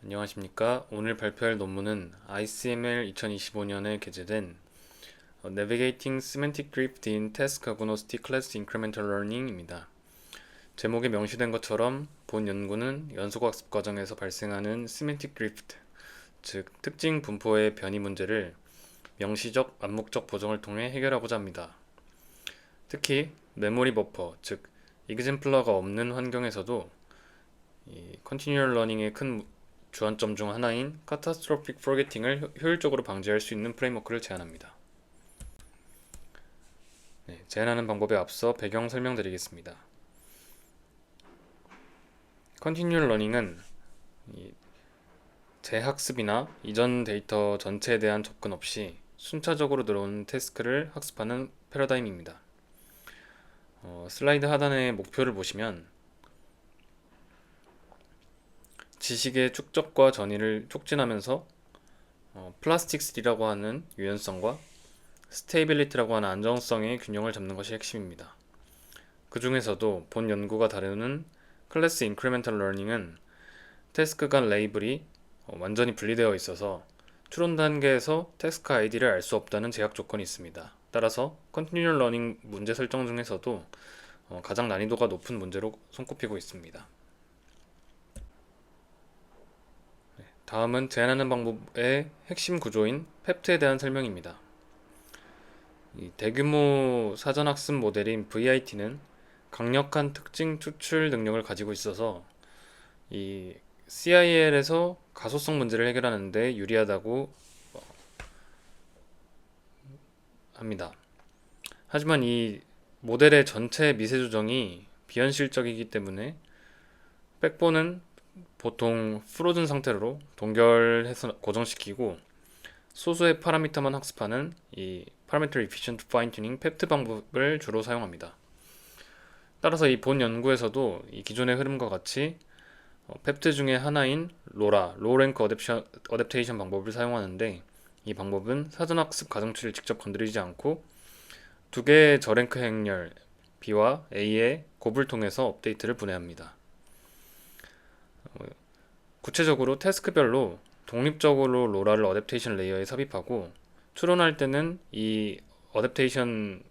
안녕하십니까. 오늘 발표할 논문은 ICML 2025년에 게재된 Navigating Semantic Drift in Task Agnostic Class Incremental Learning입니다. 제목에 명시된 것처럼 본 연구는 연속학습 과정에서 발생하는 Semantic Drift, 즉 특징 분포의 변이 문제를 명시적, 암묵적 보정을 통해 해결하고자 합니다. 특히 메모리 버퍼, 즉 exemplar가 없는 환경에서도 이 Continual Learning의 큰 주안점 중 하나인 Catastrophic Forgetting을 효율적으로 방지할 수 있는 프레임워크를 제안합니다. 제안하는 방법에 앞서 배경 설명드리겠습니다. Continual Learning은 재학습이나 이전 데이터 전체에 대한 접근 없이 순차적으로 들어오는 태스크를 학습하는 패러다임입니다. 슬라이드 하단의 목표를 보시면 지식의 축적과 전이를 촉진하면서 플라스틱시티라고 하는 유연성과 스테이빌리티라고 하는 안정성의 균형을 잡는 것이 핵심입니다. 그 중에서도 본 연구가 다루는 클래스 인크리멘탈 러닝은 태스크 간 레이블이 완전히 분리되어 있어서 추론 단계에서 태스크 아이디를 알 수 없다는 제약 조건이 있습니다. 따라서 컨티뉴얼 러닝 문제 설정 중에서도 가장 난이도가 높은 문제로 손꼽히고 있습니다. 다음은 제안하는 방법의 핵심 구조인 펩트에 대한 설명입니다. 대규모 사전학습 모델인 VIT는 강력한 특징 추출 능력을 가지고 있어서 이 CIL에서 가소성 문제를 해결하는 데 유리하다고 합니다. 하지만 이 모델의 전체 미세 조정이 비현실적이기 때문에 백본은 보통 프로즌 상태로 동결해서 고정시키고 소수의 파라미터만 학습하는 이 Parameter Efficient Fine-Tuning 펩트 방법을 주로 사용합니다. 따라서 이 본 연구에서도 이 기존의 흐름과 같이 펩트 중에 하나인 로라, 로우 랭크 어댑테이션 방법을 사용하는데 이 방법은 사전학습 가정치를 직접 건드리지 않고 두 개의 저랭크 행렬 B와 A의 곱을 통해서 업데이트를 분해합니다. 구체적으로 태스크별로 독립적으로 로라를 어댑테이션 레이어에 삽입하고 추론할 때는 이 어댑테이션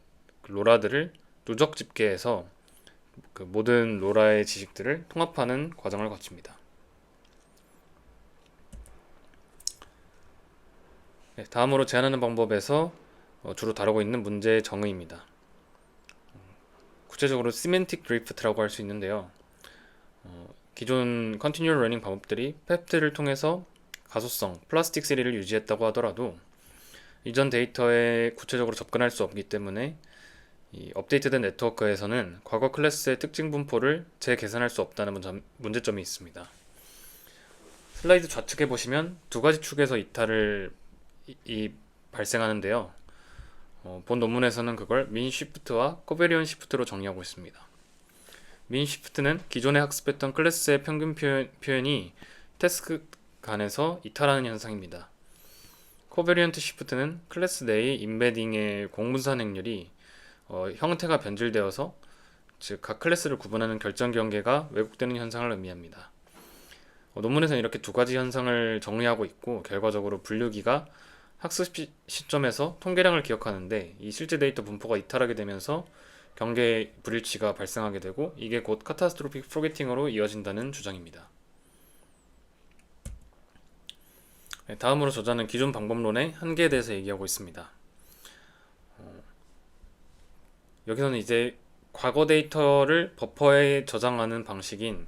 로라들을 누적 집계해서 그 모든 로라의 지식들을 통합하는 과정을 거칩니다. 다음으로 제안하는 방법에서 주로 다루고 있는 문제의 정의입니다. 구체적으로 시멘틱 드리프트라고 할 수 있는데요. 기존 컨티뉴얼 러닝 방법들이 펩트를 통해서 가소성, 플라스틱 시리를 유지했다고 하더라도 이전 데이터에 구체적으로 접근할 수 없기 때문에 이 업데이트된 네트워크에서는 과거 클래스의 특징 분포를 재계산할 수 없다는 문제점이 있습니다. 슬라이드 좌측에 보시면 두 가지 축에서 이탈을 발생하는데요. 본 논문에서는 그걸 민 시프트와 코베리언 시프트로 정의하고 있습니다. 민 시프트는 기존에 학습했던 클래스의 평균 표현이 태스크 간에서 이탈하는 현상입니다. 코베리언트 시프트는 클래스 내의 임베딩의 공분산 행렬이 형태가 변질되어서 즉 각 클래스를 구분하는 결정 경계가 왜곡되는 현상을 의미합니다. 논문에서는 이렇게 두 가지 현상을 정리하고 있고 결과적으로 분류기가 학습 시점에서 통계량을 기억하는데 이 실제 데이터 분포가 이탈하게 되면서 경계 불일치가 발생하게 되고 이게 곧 카타스트로픽 포게팅으로 이어진다는 주장입니다. 다음으로 저자는 기존 방법론의 한계에 대해서 얘기하고 있습니다. 여기서는 이제 과거 데이터를 버퍼에 저장하는 방식인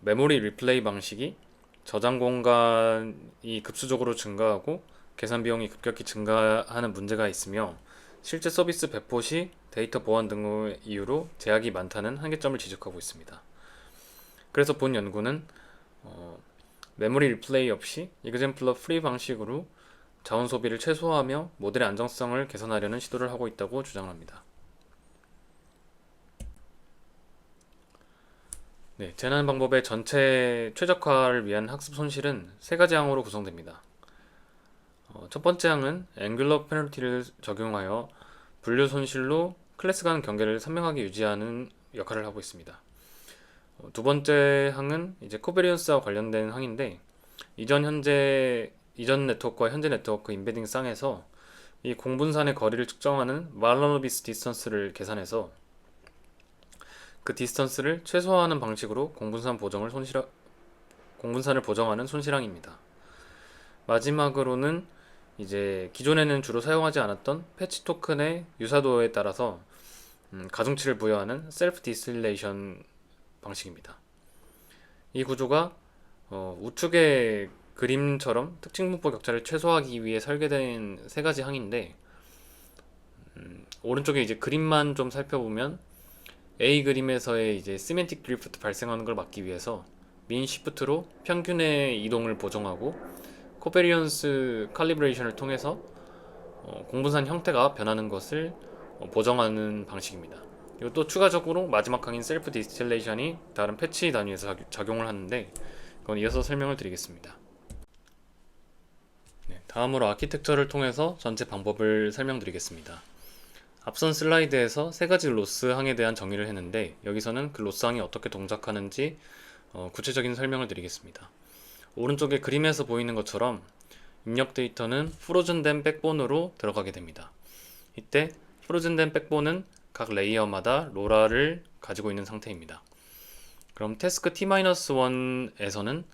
메모리 리플레이 방식이 저장 공간이 급수적으로 증가하고 계산 비용이 급격히 증가하는 문제가 있으며 실제 서비스 배포 시 데이터 보안 등의 이유로 제약이 많다는 한계점을 지적하고 있습니다. 그래서 본 연구는 메모리 리플레이 없이 exemplar free 방식으로 자원 소비를 최소화하며 모델의 안정성을 개선하려는 시도를 하고 있다고 주장합니다. 제안 방법의 전체 최적화를 위한 학습 손실은 세 가지 항으로 구성됩니다. 첫 번째 항은 앵귤러 페널티를 적용하여 분류 손실로 클래스 간 경계를 선명하게 유지하는 역할을 하고 있습니다. 두 번째 항은 이제 코베리언스와 관련된 항인데 이전 네트워크와 현재 네트워크 임베딩 쌍에서 이 공분산의 거리를 측정하는 말라노비스 디스턴스를 계산해서 그 디스턴스를 최소화하는 방식으로 공분산을 보정하는 손실항입니다. 마지막으로는 이제 기존에는 주로 사용하지 않았던 패치 토큰의 유사도에 따라서 가중치를 부여하는 셀프 디스틸레이션 방식입니다. 이 구조가 우측의 그림처럼 특징 분포 격차를 최소화하기 위해 설계된 세 가지 항인데 오른쪽에 이제 그림만 좀 살펴보면 A 그림에서의 이제 시멘틱 드리프트 발생하는 걸 막기 위해서 민 시프트로 평균의 이동을 보정하고 코베리언스 칼리브레이션을 통해서 공분산 형태가 변하는 것을 보정하는 방식입니다. 그리고 또 추가적으로 마지막 항인 셀프 디스틸레이션이 다른 패치 단위에서 작용을 하는데 그건 이어서 설명을 드리겠습니다. 네, 다음으로 아키텍처를 통해서 전체 방법을 설명드리겠습니다. 앞선 슬라이드에서 세 가지 로스 항에 대한 정의를 했는데 여기서는 그 로스 항이 어떻게 동작하는지 구체적인 설명을 드리겠습니다. 오른쪽에 그림에서 보이는 것처럼 입력 데이터는 프로즌된 백본으로 들어가게 됩니다. 이때 프로즌된 백본은 각 레이어마다 로라를 가지고 있는 상태입니다. 그럼 태스크 T-1에서는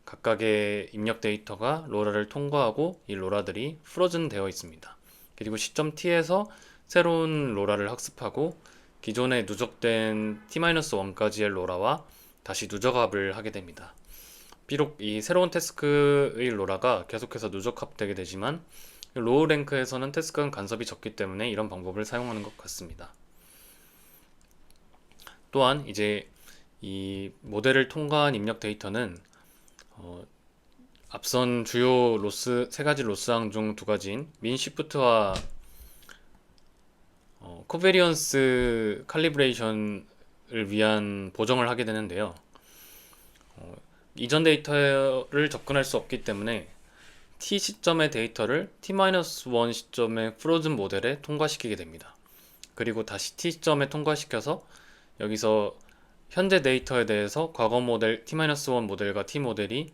각각의 입력 데이터가 로라를 통과하고 이 로라들이 프로즌 되어 있습니다. 그리고 시점 T에서 새로운 로라를 학습하고 기존에 누적된 T-1까지의 로라와 다시 누적합을 하게 됩니다. 비록 이 새로운 태스크의 로라가 계속해서 누적합되게 되지만 로우 랭크에서는 태스크는 간섭이 적기 때문에 이런 방법을 사용하는 것 같습니다. 또한 이제 이 모델을 통과한 입력 데이터는 앞선 주요 로스 세 가지 로스항 중 두 가지인 민 시프트와 코베리언스 칼리브레이션을 위한 보정을 하게 되는데요. 이전 데이터를 접근할 수 없기 때문에 T 시점의 데이터를 T-1 시점의 프로즌 모델에 통과시키게 됩니다. 그리고 다시 T 시점에 통과시켜서 여기서 현재 데이터에 대해서 과거 모델 T-1 모델과 T 모델이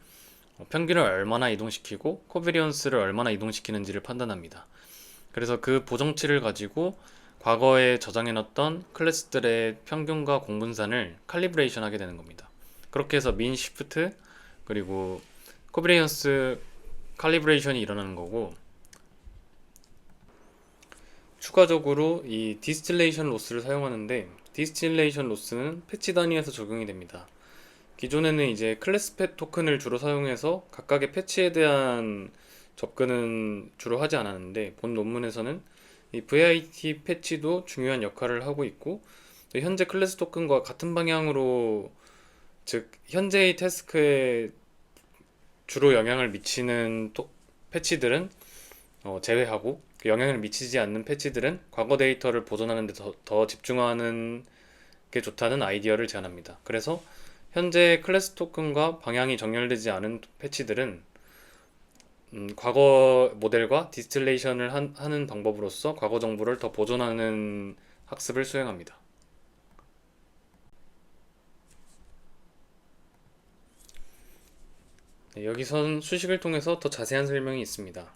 평균을 얼마나 이동시키고 코베리언스를 얼마나 이동시키는지를 판단합니다. 그래서 그 보정치를 가지고 과거에 저장해놨던 클래스들의 평균과 공분산을 칼리브레이션 하게 되는 겁니다. 그렇게 해서 민 시프트 그리고 코베리언스 칼리브레이션이 일어나는 거고, 추가적으로 이 디스틸레이션 로스를 사용하는데 디스틸레이션 로스는 패치 단위에서 적용이 됩니다. 기존에는 이제 클래스 펫 토큰을 주로 사용해서 각각의 패치에 대한 접근은 주로 하지 않았는데 본 논문에서는 이 VIT 패치도 중요한 역할을 하고 있고 현재 클래스 토큰과 같은 방향으로, 즉 현재의 태스크에 주로 영향을 미치는 패치들은 제외하고 그 영향을 미치지 않는 패치들은 과거 데이터를 보존하는 데 더 집중하는 게 좋다는 아이디어를 제안합니다. 그래서 현재 클래스 토큰과 방향이 정렬되지 않은 패치들은 과거 모델과 디스틸레이션을 하는 방법으로서 과거 정보를 더 보존하는 학습을 수행합니다. 네, 여기선 수식을 통해서 더 자세한 설명이 있습니다.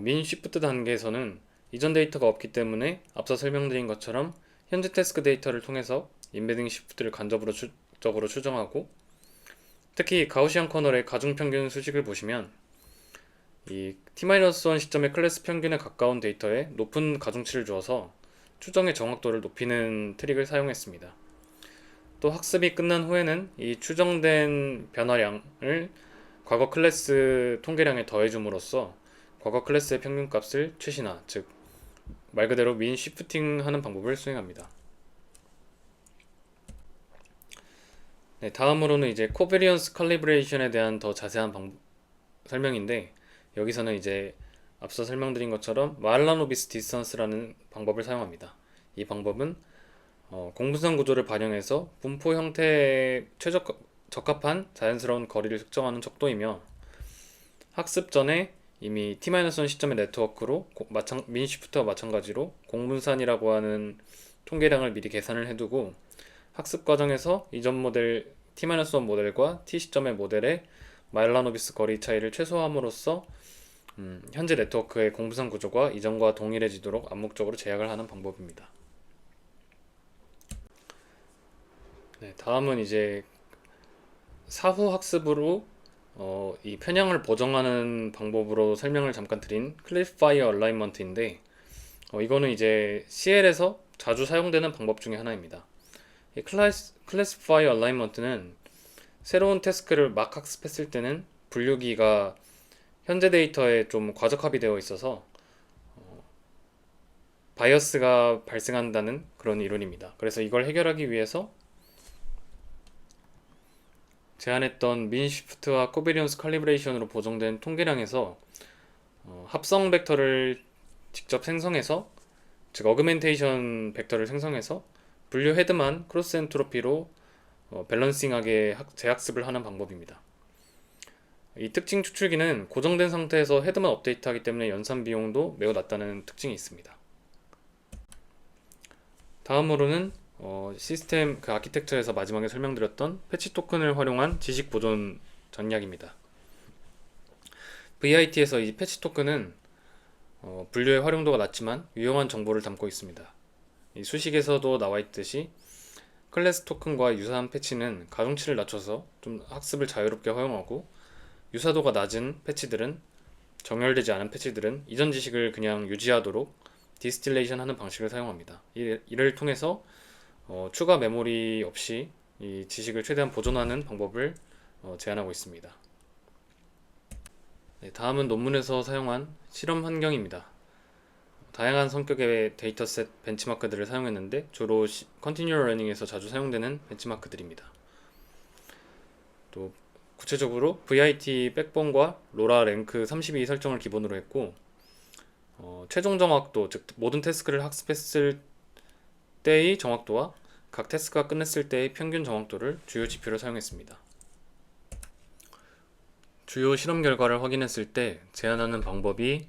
민 쉬프트 단계에서는 이전 데이터가 없기 때문에 앞서 설명드린 것처럼 현재 태스크 데이터를 통해서 임베딩 쉬프트를 간접적으로 추정하고, 특히 가우시안 커널의 가중평균 수식을 보시면 이 T-1 시점의 클래스 평균에 가까운 데이터에 높은 가중치를 주어서 추정의 정확도를 높이는 트릭을 사용했습니다. 또 학습이 끝난 후에는 이 추정된 변화량을 과거 클래스 통계량에 더해줌으로써 과거 클래스의 평균값을 최신화, 즉 말 그대로 민 시프팅 하는 방법을 수행합니다. 네, 다음으로는 이제 코베리언스 칼리브레이션에 대한 더 자세한 설명인데, 여기서는 이제 앞서 설명드린 것처럼 말라노비스 디스턴스라는 방법을 사용합니다. 이 방법은 공분산 구조를 반영해서 분포 형태에 적합한 자연스러운 거리를 측정하는 척도이며, 학습 전에 이미 T-1 시점의 네트워크로 민 시프트와 마찬가지로 공분산이라고 하는 통계량을 미리 계산을 해두고 학습 과정에서 이전 모델 t-1 모델과 t 시점의 모델의 마일라노비스 거리 차이를 최소화함으로써 현재 네트워크의 공부상 구조가 이전과 동일해지도록 암묵적으로 제약을 하는 방법입니다. 네, 다음은 이제 사후 학습으로 이 편향을 보정하는 방법으로 설명을 잠깐 드린 클래시파이어 얼라인먼트인데, 이거는 이제 CL에서 자주 사용되는 방법 중에 하나입니다. 이 클래시파이어 얼라인먼트는 새로운 태스크를 막 학습했을 때는 분류기가 현재 데이터에 좀 과적합이 되어 있어서 바이어스가 발생한다는 그런 이론입니다. 그래서 이걸 해결하기 위해서 제안했던 민 시프트와 코베리언스 칼리브레이션으로 보정된 통계량에서 합성 벡터를 직접 생성해서, 즉 어그멘테이션 벡터를 생성해서 분류 헤드만 크로스 엔트로피로 밸런싱하게 재학습을 하는 방법입니다. 이 특징 추출기는 고정된 상태에서 헤드만 업데이트하기 때문에 연산 비용도 매우 낮다는 특징이 있습니다. 다음으로는 시스템 아키텍처에서 마지막에 설명드렸던 패치 토큰을 활용한 지식 보존 전략입니다. VIT에서 이 패치 토큰은 분류의 활용도가 낮지만 유용한 정보를 담고 있습니다. 이 수식에서도 나와 있듯이 클래스 토큰과 유사한 패치는 가중치를 낮춰서 좀 학습을 자유롭게 허용하고, 유사도가 낮은 패치들은, 정렬되지 않은 패치들은 이전 지식을 그냥 유지하도록 디스틸레이션 하는 방식을 사용합니다. 이를 통해서 추가 메모리 없이 이 지식을 최대한 보존하는 방법을 제안하고 있습니다. 네, 다음은 논문에서 사용한 실험 환경입니다. 다양한 성격의 데이터셋 벤치마크들을 사용했는데 주로 컨티뉴얼 러닝에서 자주 사용되는 벤치마크들입니다. 또 구체적으로 VIT 백본과 로라 랭크 32 설정을 기본으로 했고, 최종 정확도, 즉 모든 태스크를 학습했을 때의 정확도와 각 태스크가 끝냈을 때의 평균 정확도를 주요 지표로 사용했습니다. 주요 실험 결과를 확인했을 때 제안하는 방법이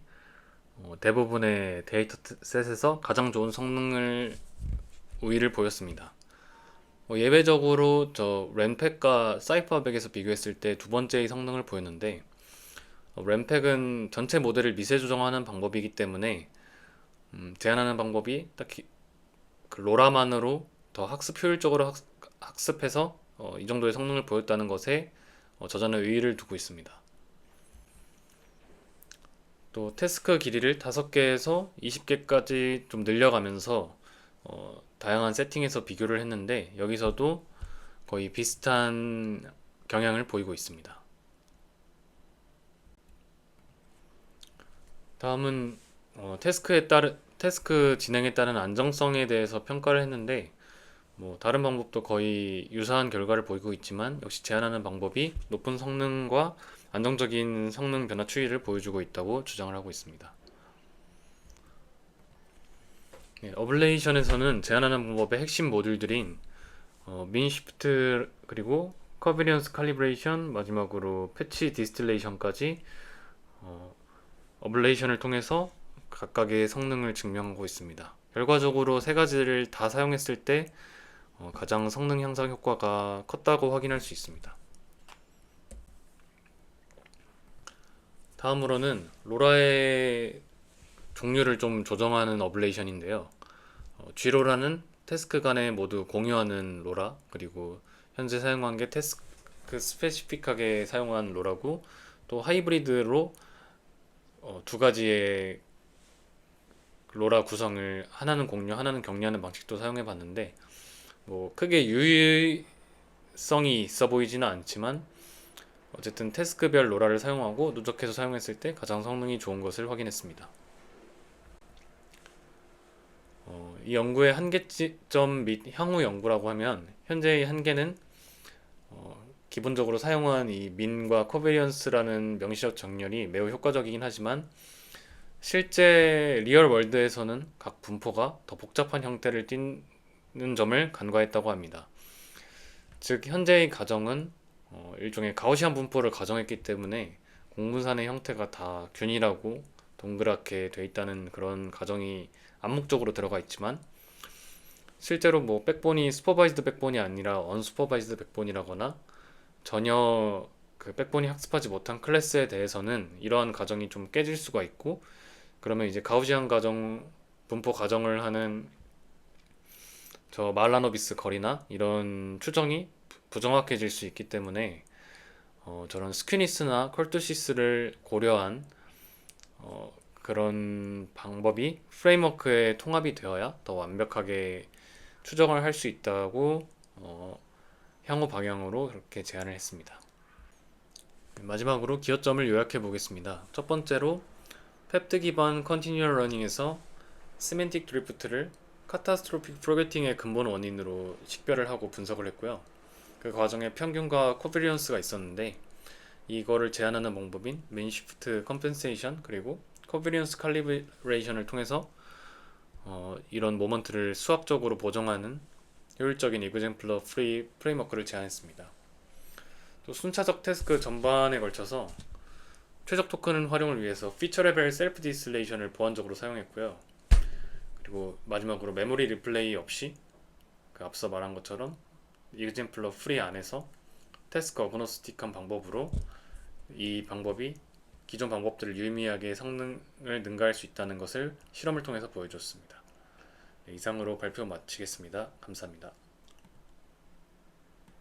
대부분의 데이터셋에서 가장 좋은 성능을 우위를 보였습니다. 예외적으로 램팩과 사이퍼백에서 비교했을 때 두 번째의 성능을 보였는데, 램팩은 전체 모델을 미세 조정하는 방법이기 때문에 제안하는 방법이 딱히 그 로라만으로 더 학습 효율적으로 학습해서 이 정도의 성능을 보였다는 것에 저자는 의의를 두고 있습니다. 또 태스크 길이를 5개에서 20개까지 좀 늘려가면서 다양한 세팅에서 비교를 했는데, 여기서도 거의 비슷한 경향을 보이고 있습니다. 다음은 태스크 진행에 따른 안정성에 대해서 평가를 했는데, 다른 방법도 거의 유사한 결과를 보이고 있지만 역시 제안하는 방법이 높은 성능과 안정적인 성능 변화 추이를 보여주고 있다고 주장을 하고 있습니다. 네, 어블레이션에서는 제안하는 방법의 핵심 모듈들인 민 시프트, 그리고 커비리언스 칼리브레이션, 마지막으로 패치 디스틸레이션까지 어블레이션을 통해서 각각의 성능을 증명하고 있습니다. 결과적으로 세 가지를 다 사용했을 때 가장 성능 향상 효과가 컸다고 확인할 수 있습니다. 다음으로는 로라의 종류를 좀 조정하는 어블레이션인데요. G로라는 태스크 간에 모두 공유하는 로라, 그리고 현재 사용한 게 태스크 스페시픽하게 사용한 로라고, 또 하이브리드로 두 가지의 로라 구성을 하나는 공유, 하나는 격리하는 방식도 사용해 봤는데, 크게 유의성이 있어 보이지는 않지만 어쨌든 태스크별 로라를 사용하고 누적해서 사용했을 때 가장 성능이 좋은 것을 확인했습니다. 이 연구의 한계점 및 향후 연구라고 하면, 현재의 한계는 기본적으로 사용한 이 민과 코베리언스라는 명시적 정렬이 매우 효과적이긴 하지만 실제 리얼 월드에서는 각 분포가 더 복잡한 형태를 띠는 점을 간과했다고 합니다. 즉 현재의 가정은 일종의 가우시안 분포를 가정했기 때문에 공분산의 형태가 다 균일하고 동그랗게 돼 있다는 그런 가정이 암묵적으로 들어가 있지만, 실제로 뭐 백본이 슈퍼바이즈드 백본이 아니라 언슈퍼바이즈드 백본이라거나 전혀 그 백본이 학습하지 못한 클래스에 대해서는 이러한 가정이 좀 깨질 수가 있고, 그러면 이제 가우지안 가정, 분포 가정을 하는 저 말라노비스 거리나 이런 추정이 부정확해질 수 있기 때문에 저런 스퀴니스나 컬투시스를 고려한 그런 방법이 프레임워크에 통합이 되어야 더 완벽하게 추정을 할 수 있다고 향후 방향으로 그렇게 제안을 했습니다. 마지막으로 기여점을 요약해 보겠습니다. 첫 번째로 펩트 기반 컨티뉴얼 러닝에서 세멘틱 드리프트를 카타스트로픽 프로게팅의 근본 원인으로 식별을 하고 분석을 했고요. 그 과정에 평균과 코비리언스가 있었는데 이거를 제한하는 방법인 민 시프트 컴펜세이션 그리고 코비리언스 칼리브레이션을 통해서 이런 모먼트를 수학적으로 보정하는 효율적인 이그젠플러 프레임워크를 제안했습니다. 또 순차적 태스크 전반에 걸쳐서 최적 토큰 활용을 위해서 피처 레벨 셀프 디스틸레이션을 보완적으로 사용했고요. 그리고 마지막으로 메모리 리플레이 없이 그 앞서 말한 것처럼 이그젠플러 프리 안에서 태스크 어그노스틱한 방법으로 이 방법이 기존 방법들을 유의미하게 성능을 능가할 수 있다는 것을 실험을 통해서 보여줬습니다. 네, 이상으로 발표 마치겠습니다. 감사합니다.